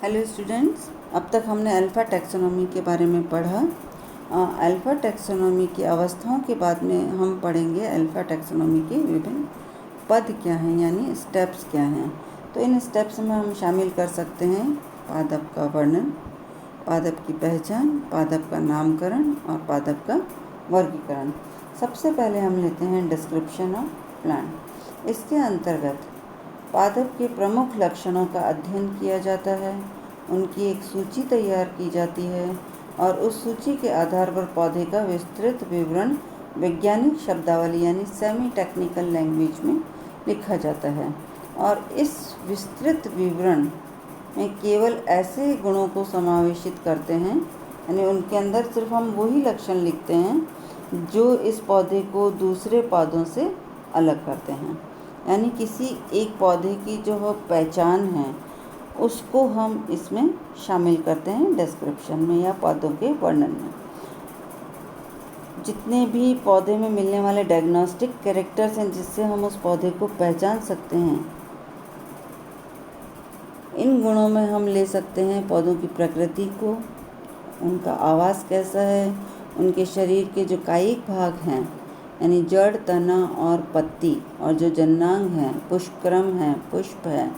Hello students, अब तक हमने अल्फ़ा टैक्सोनॉमी के बारे में पढ़ा। अल्फ़ा टैक्सोनॉमी की अवस्थाओं के बाद में हम पढ़ेंगे अल्फ़ा टैक्सोनॉमी के विभिन्न पद क्या हैं, यानी स्टेप्स क्या हैं। तो इन स्टेप्स में हम शामिल कर सकते हैं पादप का वर्णन, पादप की पहचान, पादप का नामकरण और पादप का वर्गीकरण। सबसे पहले हम लेते हैं डिस्क्रिप्शन ऑफ प्लांट। इसके अंतर्गत पादप के प्रमुख लक्षणों का अध्ययन किया जाता है, उनकी एक सूची तैयार की जाती है और उस सूची के आधार पर पौधे का विस्तृत विवरण वैज्ञानिक शब्दावली यानी सेमी टेक्निकल लैंग्वेज में लिखा जाता है। और इस विस्तृत विवरण में केवल ऐसे गुणों को समावेशित करते हैं, यानी उनके अंदर सिर्फ हम वही लक्षण लिखते हैं जो इस पौधे को दूसरे पौधों से अलग करते हैं। यानी किसी एक पौधे की जो पहचान है उसको हम इसमें शामिल करते हैं डिस्क्रिप्शन में या पौधों के वर्णन में। जितने भी पौधे में मिलने वाले डायग्नोस्टिक कैरेक्टर्स हैं जिससे हम उस पौधे को पहचान सकते हैं, इन गुणों में हम ले सकते हैं पौधों की प्रकृति को, उनका आवास कैसा है, उनके शरीर के जो कायिक भाग हैं यानी जड़, तना और पत्ती, और जो जननांग हैं, पुष्पक्रम है, पुष्प है,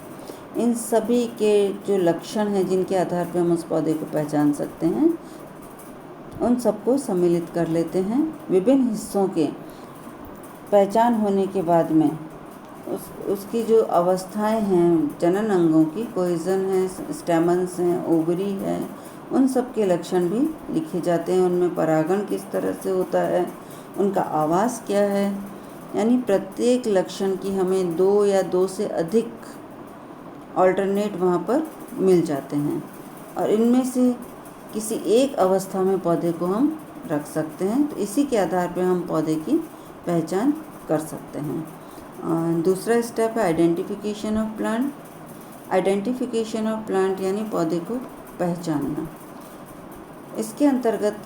इन सभी के जो लक्षण हैं जिनके आधार पर हम उस पौधे को पहचान सकते हैं, उन सबको सम्मिलित कर लेते हैं। विभिन्न हिस्सों के पहचान होने के बाद में उसकी जो अवस्थाएं हैं जनन अंगों की, कोइजन है, स्टेमन्स हैं, ओवरी है, उन सब के लक्षण भी लिखे जाते हैं। उनमें परागण किस तरह से होता है, उनका आवास क्या है, यानी प्रत्येक लक्षण की हमें 2 या 2 से अधिक ऑल्टरनेट वहाँ पर मिल जाते हैं और इनमें से किसी एक अवस्था में पौधे को हम रख सकते हैं। तो इसी के आधार पर हम पौधे की पहचान कर सकते हैं। दूसरा स्टेप है identification of plant. Identification of plant यानी पौधे को पहचानना। इसके अंतर्गत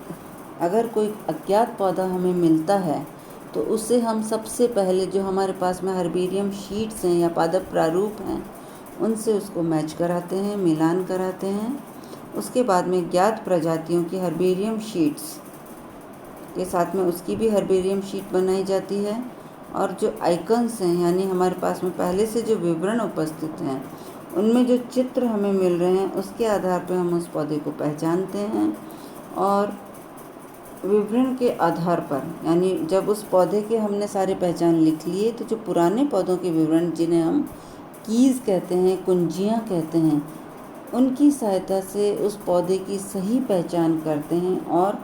अगर कोई अज्ञात पौधा हमें मिलता है तो उससे हम सबसे पहले जो हमारे पास में हर्बेरियम शीट्स हैं या पादप प्रारूप हैं उनसे उसको मैच कराते हैं, मिलान कराते हैं। उसके बाद में ज्ञात प्रजातियों की हर्बेरियम शीट्स के साथ में उसकी भी हर्बेरियम शीट बनाई जाती है और जो आइकन्स हैं यानी हमारे पास में पहले से जो विवरण उपस्थित हैं उनमें जो चित्र हमें मिल रहे हैं उसके आधार पर हम उस पौधे को पहचानते हैं। और विवरण के आधार पर यानी जब उस पौधे के हमने सारे पहचान लिख लिए तो जो पुराने पौधों के विवरण जिन्हें हम कीज़ कहते हैं, कुंजियाँ कहते हैं, उनकी सहायता से उस पौधे की सही पहचान करते हैं और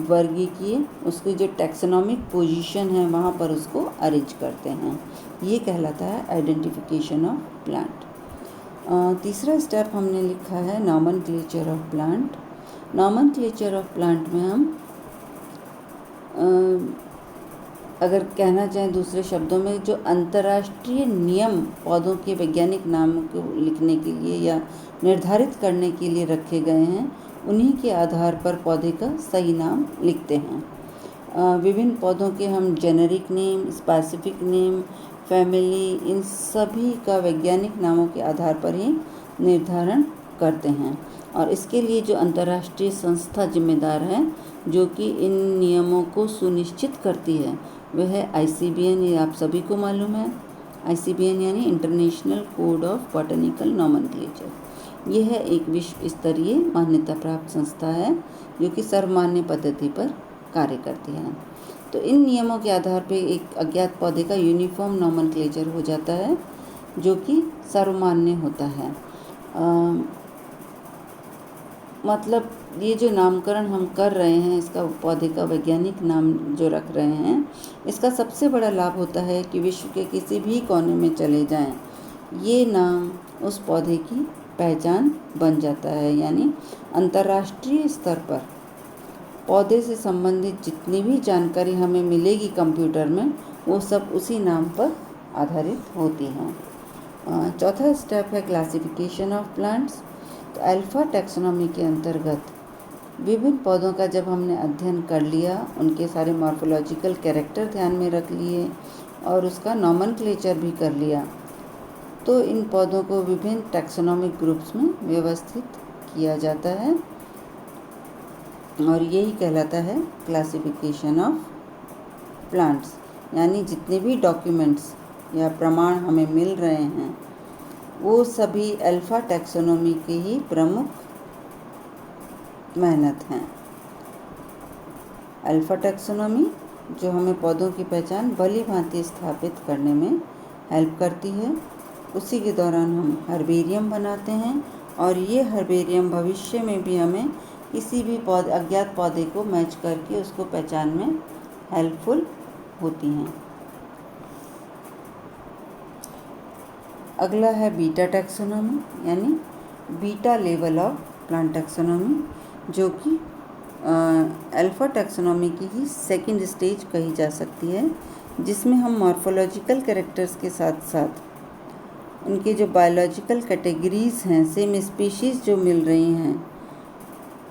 वर्गीकीय उसकी जो टैक्सोनॉमिक पोजीशन है वहाँ पर उसको अरेंज करते हैं। ये कहलाता है आइडेंटिफिकेशन ऑफ प्लांट। तीसरा स्टेप हमने लिखा है nomenclature of plant. Nomenclature of plant में हम अगर कहना चाहें दूसरे शब्दों में जो अंतर्राष्ट्रीय नियम पौधों के वैज्ञानिक नाम को लिखने के लिए या निर्धारित करने के लिए रखे गए हैं उन्हीं के आधार पर पौधे का सही नाम लिखते हैं। विभिन्न पौधों के हम generic name, specific name, family, इन सभी का वैज्ञानिक नामों के आधार पर ही निर्धारण करते हैं। और इसके लिए जो अंतर्राष्ट्रीय संस्था जिम्मेदार है जो कि इन नियमों को सुनिश्चित करती है वह है ICBN। ये आप सभी को मालूम है। ICBN यानी international code of botanical nomenclature. यह है एक विश्व स्तरीय मान्यता प्राप्त संस्था है जो कि सर्वमान्य पद्धति पर कार्य करती है। तो इन नियमों के आधार पर एक अज्ञात पौधे का यूनिफॉर्म नॉमेनक्लेचर हो जाता है जो कि सर्वमान्य होता है। मतलब ये जो नामकरण हम कर रहे हैं, इसका पौधे का वैज्ञानिक नाम जो रख रहे हैं, इसका सबसे बड़ा लाभ होता है कि विश्व के किसी भी कोने में चले जाएं, ये नाम उस पौधे की पहचान बन जाता है। यानी अंतर्राष्ट्रीय स्तर पर पौधे से संबंधित जितनी भी जानकारी हमें मिलेगी कंप्यूटर में वो सब उसी नाम पर आधारित होती हैं। चौथा स्टेप है क्लासिफिकेशन ऑफ प्लांट्स। तो अल्फ़ा टैक्सोनॉमी के अंतर्गत विभिन्न पौधों का जब हमने अध्ययन कर लिया, उनके सारे मॉर्फोलॉजिकल कैरेक्टर ध्यान में रख लिए और उसका नॉमेनक्लेचर भी कर लिया, तो इन पौधों को विभिन्न टैक्सोनॉमिक ग्रुप्स में व्यवस्थित किया जाता है और यही कहलाता है क्लासिफिकेशन ऑफ प्लांट्स। यानी जितने भी डॉक्यूमेंट्स या प्रमाण हमें मिल रहे हैं वो सभी अल्फा टैक्सोनॉमी के ही प्रमुख मेहनत हैं। अल्फा टैक्सोनॉमी जो हमें पौधों की पहचान भली भांति स्थापित करने में हेल्प करती है, उसी के दौरान हम हर्बेरियम बनाते हैं और ये हर्बेरियम भविष्य में भी हमें किसी भी अज्ञात पौधे को मैच करके उसको पहचान में हेल्पफुल होती हैं। अगला है बीटा टैक्सोनॉमी, यानी beta level of plant taxonomy, जो कि अल्फा टैक्सोनॉमी की ही सेकंड स्टेज कही जा सकती है, जिसमें हम मॉर्फोलॉजिकल कैरेक्टर्स के साथ साथ उनके जो बायोलॉजिकल कैटेगरीज हैं, सेम स्पीशीज़ जो मिल रही हैं,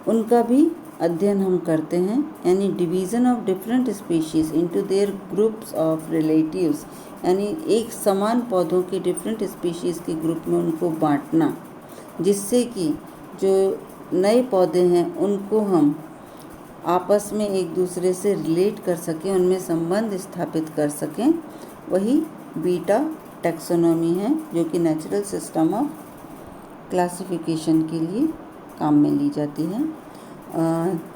उनका भी अध्ययन हम करते हैं। यानी division of different species into their groups of relatives, यानी एक समान पौधों के डिफरेंट स्पीशीज़ के ग्रुप में उनको बांटना, जिससे कि जो नए पौधे हैं उनको हम आपस में एक दूसरे से रिलेट कर सकें, उनमें संबंध स्थापित कर सकें, वही बीटा टैक्सोनॉमी है, जो कि नेचुरल सिस्टम ऑफ क्लासिफिकेशन के लिए काम में ली जाती है।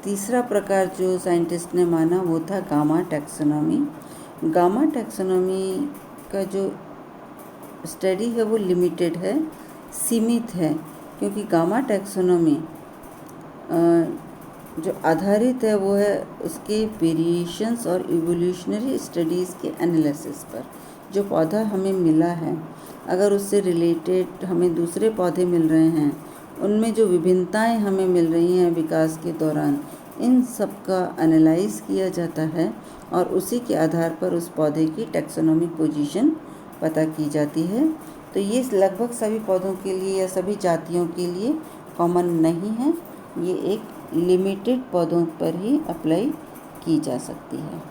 तीसरा प्रकार जो साइंटिस्ट ने माना वो था गामा टैक्सोनॉमी। गामा टैक्सोनॉमी का जो स्टडी है वो लिमिटेड है, सीमित है, क्योंकि गामा टैक्सोनॉमी जो आधारित है वो है उसके वेरिएशंस और इवोल्यूशनरी स्टडीज़ के एनालिसिस पर। जो पौधा हमें मिला है, अगर उससे रिलेटेड हमें दूसरे पौधे मिल रहे हैं, उनमें जो विभिन्नताएं हमें मिल रही हैं विकास के दौरान, इन सब का एनालाइज किया जाता है और उसी के आधार पर उस पौधे की टैक्सोनॉमिक पोजीशन पता की जाती है। तो ये लगभग सभी पौधों के लिए या सभी जातियों के लिए कॉमन नहीं है, ये एक लिमिटेड पौधों पर ही अप्लाई की जा सकती है।